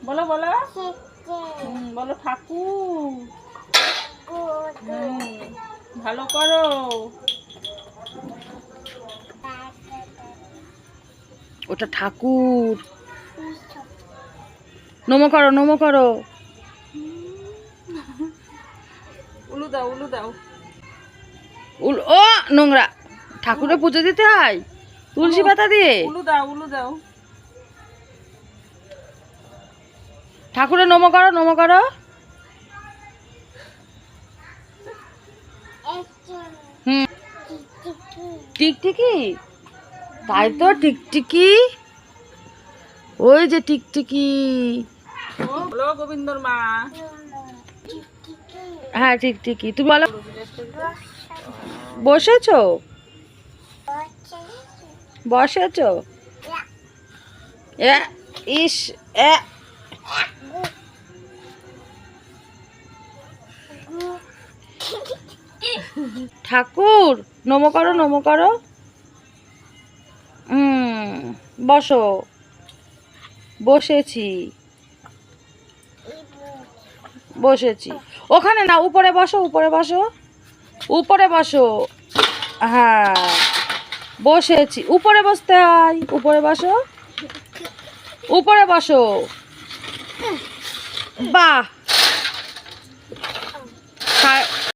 বলো বলো বলো ঠাকুর। ভালো করো। ওটা ঠাকুর। নমো করো, নমো করো। উলু দাও উলু দাও। ও নোংরা। ঠাকুরের পুজো দিতে হয় তুলসী পাতা দিয়ে। উলু দাও উলু দাও। ঠাকুরের নমো করো, নমো করো। হুম, টিকটিকি। তাই তো টিকটিকি। ওই যে টিকটিকি। বলো গোবিন্দর মা। হ্যাঁ টিকটিকি। তুমি বলো। বসেছো? বসেছো? ইস। ঠাকুর নমো করো, নমো করো। বসো। বসেছি, বসেছি। ওখানে না, উপরে বসো, উপরে বসো, উপরে বসো। হ্যাঁ বসেছি। উপরে বসতে হয়, উপরে বসো, উপরে বসো। বাহ।